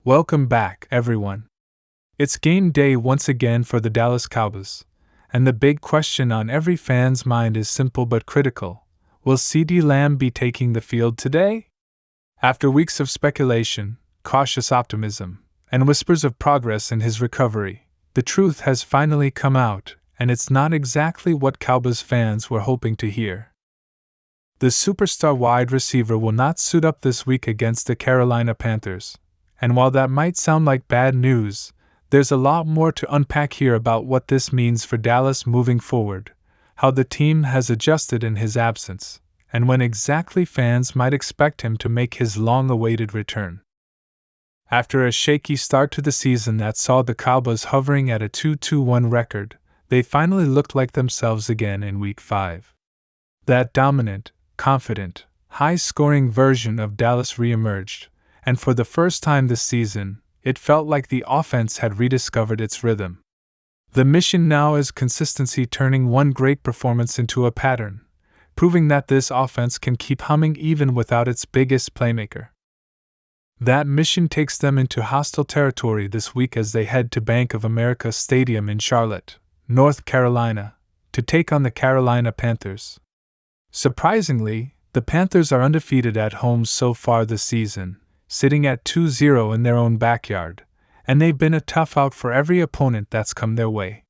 Welcome back, everyone. It's game day once again for the Dallas Cowboys, and the big question on every fan's mind is simple but critical. Will CeeDee Lamb be taking the field today? After weeks of speculation, cautious optimism, and whispers of progress in his recovery, the truth has finally come out, and it's not exactly what Cowboys fans were hoping to hear. The superstar wide receiver will not suit up this week against the Carolina Panthers. And while that might sound like bad news, there's a lot more to unpack here about what this means for Dallas moving forward, how the team has adjusted in his absence, and when exactly fans might expect him to make his long-awaited return. After a shaky start to the season that saw the Cowboys hovering at a 2-1 record, they finally looked like themselves again in Week 5. That dominant, confident, high-scoring version of Dallas re-emerged, and for the first time this season, it felt like the offense had rediscovered its rhythm. The mission now is consistency, turning one great performance into a pattern, proving that this offense can keep humming even without its biggest playmaker. That mission takes them into hostile territory this week as they head to Bank of America Stadium in Charlotte, North Carolina, to take on the Carolina Panthers. Surprisingly, the Panthers are undefeated at home so far this season, sitting at 2-0 in their own backyard, and they've been a tough out for every opponent that's come their way.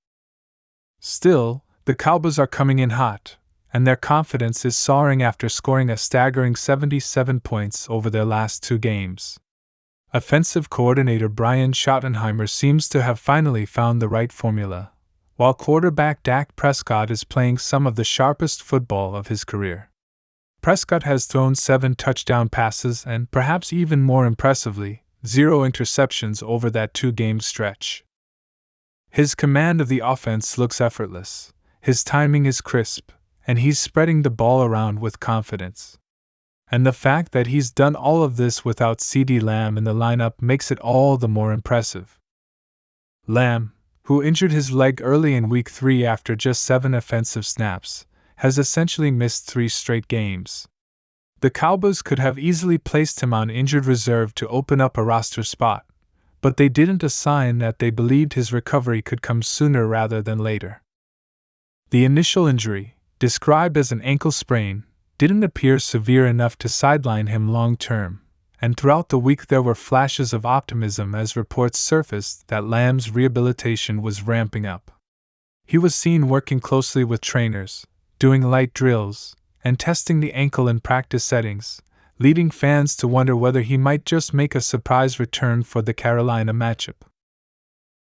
Still, the Cowboys are coming in hot, and their confidence is soaring after scoring a staggering 77 points over their last 2 games. Offensive coordinator Brian Schottenheimer seems to have finally found the right formula, while quarterback Dak Prescott is playing some of the sharpest football of his career. Prescott has thrown 7 touchdown passes and, perhaps even more impressively, 0 interceptions over that 2-game stretch. His command of the offense looks effortless, his timing is crisp, and he's spreading the ball around with confidence. And the fact that he's done all of this without CeeDee Lamb in the lineup makes it all the more impressive. Lamb, who injured his leg early in Week 3 after just 7 offensive snaps, has essentially missed 3 straight games. The Cowboys could have easily placed him on injured reserve to open up a roster spot, but they didn't, a sign that they believed his recovery could come sooner rather than later. The initial injury, described as an ankle sprain, didn't appear severe enough to sideline him long-term, and throughout the week there were flashes of optimism as reports surfaced that Lamb's rehabilitation was ramping up. He was seen working closely with trainers, doing light drills, and testing the ankle in practice settings, leading fans to wonder whether he might just make a surprise return for the Carolina matchup.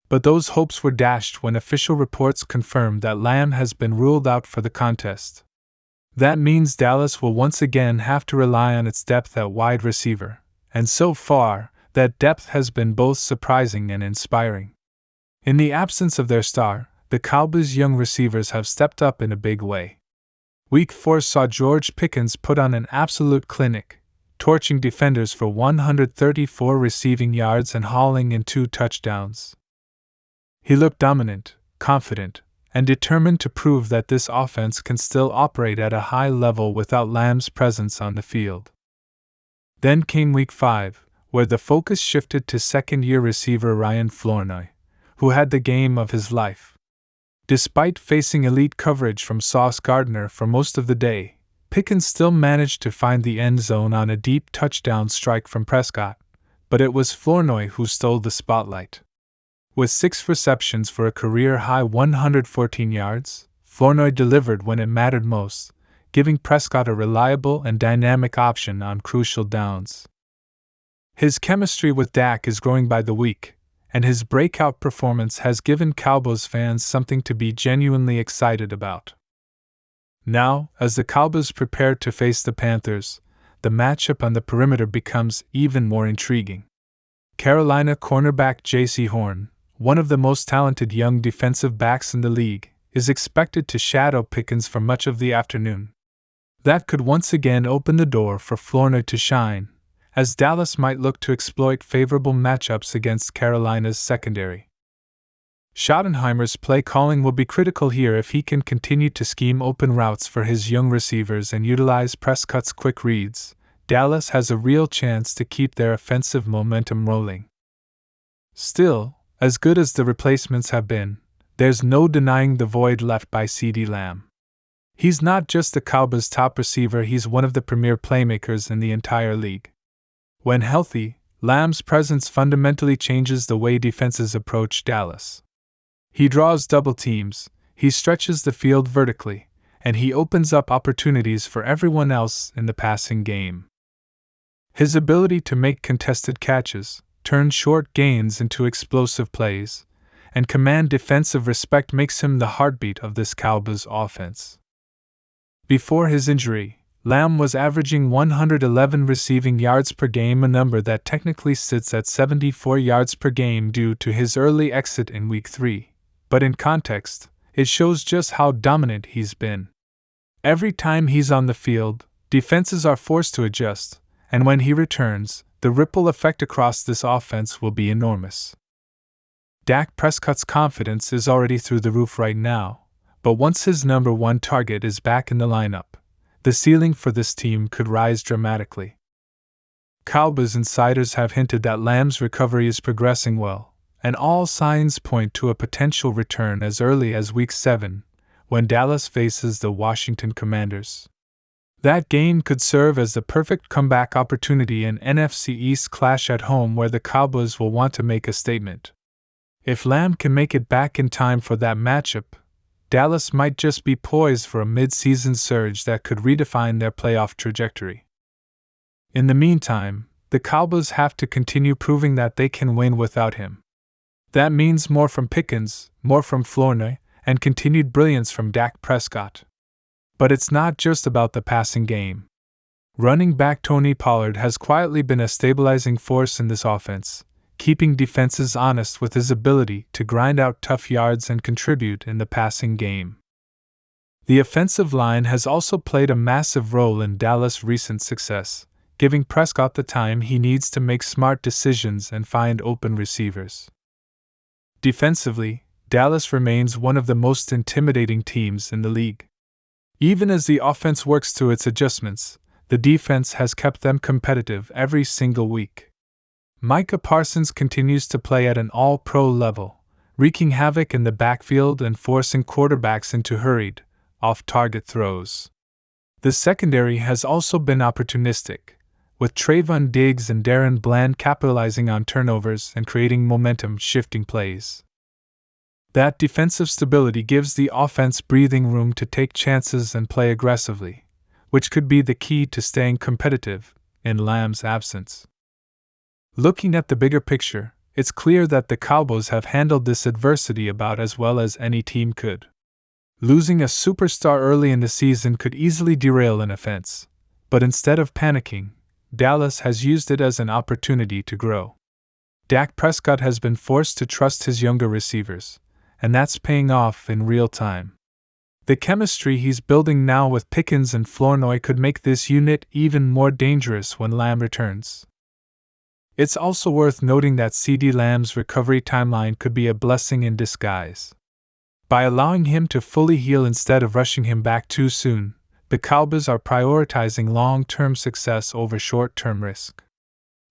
But those hopes were dashed when official reports confirmed that Lamb has been ruled out for the contest. That means Dallas will once again have to rely on its depth at wide receiver, and so far, that depth has been both surprising and inspiring. In the absence of their star, the Cowboys' young receivers have stepped up in a big way. Week 4 saw George Pickens put on an absolute clinic, torching defenders for 134 receiving yards and hauling in 2 touchdowns. He looked dominant, confident, and determined to prove that this offense can still operate at a high level without Lamb's presence on the field. Then came Week 5, where the focus shifted to second-year receiver Ryan Flournoy, who had the game of his life. Despite facing elite coverage from Sauce Gardner for most of the day, Pickens still managed to find the end zone on a deep touchdown strike from Prescott, but it was Flournoy who stole the spotlight. With 6 receptions for a career-high 114 yards, Flournoy delivered when it mattered most, giving Prescott a reliable and dynamic option on crucial downs. His chemistry with Dak is growing by the week, and his breakout performance has given Cowboys fans something to be genuinely excited about. Now, as the Cowboys prepare to face the Panthers, the matchup on the perimeter becomes even more intriguing. Carolina cornerback J.C. Horn, one of the most talented young defensive backs in the league, is expected to shadow Pickens for much of the afternoon. That could once again open the door for Flournoy to shine, as Dallas might look to exploit favorable matchups against Carolina's secondary. Schottenheimer's play calling will be critical here if he can continue to scheme open routes for his young receivers and utilize Prescott's quick reads. Dallas has a real chance to keep their offensive momentum rolling. Still, as good as the replacements have been, there's no denying the void left by CeeDee Lamb. He's not just the Cowboys' top receiver, he's one of the premier playmakers in the entire league. When healthy, Lamb's presence fundamentally changes the way defenses approach Dallas. He draws double teams, he stretches the field vertically, and he opens up opportunities for everyone else in the passing game. His ability to make contested catches, turn short gains into explosive plays, and command defensive respect makes him the heartbeat of this Cowboys offense. Before his injury, Lamb was averaging 111 receiving yards per game, a number that technically sits at 74 yards per game due to his early exit in Week 3, but in context, it shows just how dominant he's been. Every time he's on the field, defenses are forced to adjust, and when he returns, the ripple effect across this offense will be enormous. Dak Prescott's confidence is already through the roof right now, but once his number one target is back in the lineup, the ceiling for this team could rise dramatically. Cowboys insiders have hinted that Lamb's recovery is progressing well, and all signs point to a potential return as early as Week 7, when Dallas faces the Washington Commanders. That game could serve as the perfect comeback opportunity, an NFC East clash at home where the Cowboys will want to make a statement. If Lamb can make it back in time for that matchup, Dallas might just be poised for a mid-season surge that could redefine their playoff trajectory. In the meantime, the Cowboys have to continue proving that they can win without him. That means more from Pickens, more from Flournoy, and continued brilliance from Dak Prescott. But it's not just about the passing game. Running back Tony Pollard has quietly been a stabilizing force in this offense, keeping defenses honest with his ability to grind out tough yards and contribute in the passing game. The offensive line has also played a massive role in Dallas' recent success, giving Prescott the time he needs to make smart decisions and find open receivers. Defensively, Dallas remains one of the most intimidating teams in the league. Even as the offense works through its adjustments, the defense has kept them competitive every single week. Micah Parsons continues to play at an all-pro level, wreaking havoc in the backfield and forcing quarterbacks into hurried, off-target throws. The secondary has also been opportunistic, with Trayvon Diggs and Darren Bland capitalizing on turnovers and creating momentum-shifting plays. That defensive stability gives the offense breathing room to take chances and play aggressively, which could be the key to staying competitive in Lamb's absence. Looking at the bigger picture, it's clear that the Cowboys have handled this adversity about as well as any team could. Losing a superstar early in the season could easily derail an offense, but instead of panicking, Dallas has used it as an opportunity to grow. Dak Prescott has been forced to trust his younger receivers, and that's paying off in real time. The chemistry he's building now with Pickens and Flournoy could make this unit even more dangerous when Lamb returns. It's also worth noting that CeeDee Lamb's recovery timeline could be a blessing in disguise. By allowing him to fully heal instead of rushing him back too soon, the Cowboys are prioritizing long-term success over short-term risk.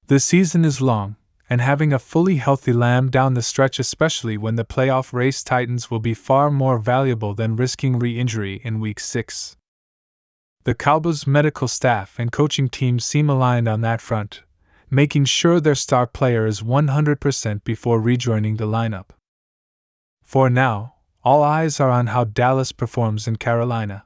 The season is long, and having a fully healthy Lamb down the stretch, especially when the playoff race tightens, will be far more valuable than risking re-injury in Week 6. The Cowboys' medical staff and coaching team seem aligned on that front, making sure their star player is 100% before rejoining the lineup. For now, all eyes are on how Dallas performs in Carolina.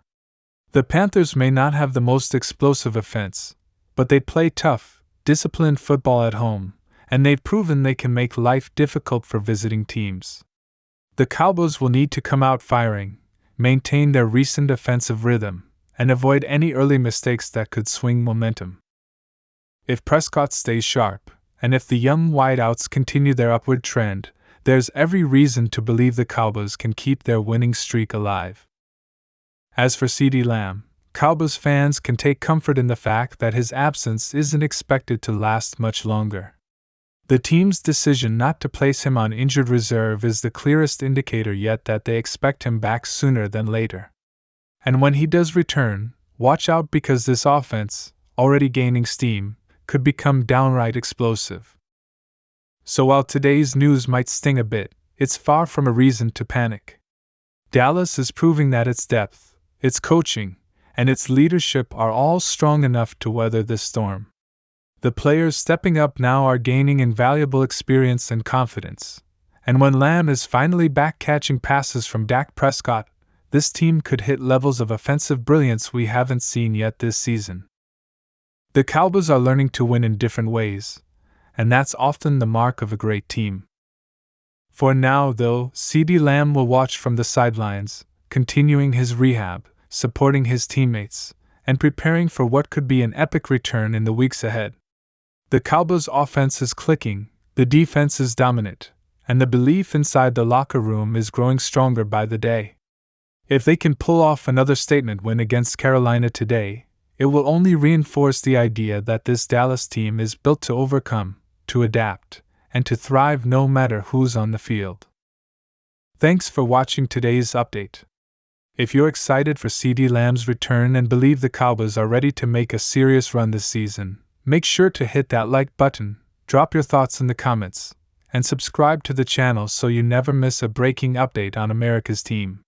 The Panthers may not have the most explosive offense, but they play tough, disciplined football at home, and they've proven they can make life difficult for visiting teams. The Cowboys will need to come out firing, maintain their recent offensive rhythm, and avoid any early mistakes that could swing momentum. If Prescott stays sharp, and if the young wideouts continue their upward trend, there's every reason to believe the Cowboys can keep their winning streak alive. As for CeeDee Lamb, Cowboys fans can take comfort in the fact that his absence isn't expected to last much longer. The team's decision not to place him on injured reserve is the clearest indicator yet that they expect him back sooner than later. And when he does return, watch out, because this offense, already gaining steam, could become downright explosive. So while today's news might sting a bit, it's far from a reason to panic. Dallas is proving that its depth, its coaching, and its leadership are all strong enough to weather this storm. The players stepping up now are gaining invaluable experience and confidence, and when Lamb is finally back catching passes from Dak Prescott, this team could hit levels of offensive brilliance we haven't seen yet this season. The Cowboys are learning to win in different ways, and that's often the mark of a great team. For now, though, CeeDee Lamb will watch from the sidelines, continuing his rehab, supporting his teammates, and preparing for what could be an epic return in the weeks ahead. The Cowboys' offense is clicking, the defense is dominant, and the belief inside the locker room is growing stronger by the day. If they can pull off another statement win against Carolina today, it will only reinforce the idea that this Dallas team is built to overcome, to adapt, and to thrive no matter who's on the field. Thanks for watching today's update. If you're excited for CeeDee Lamb's return and believe the Cowboys are ready to make a serious run this season, make sure to hit that like button, drop your thoughts in the comments, and subscribe to the channel so you never miss a breaking update on America's team.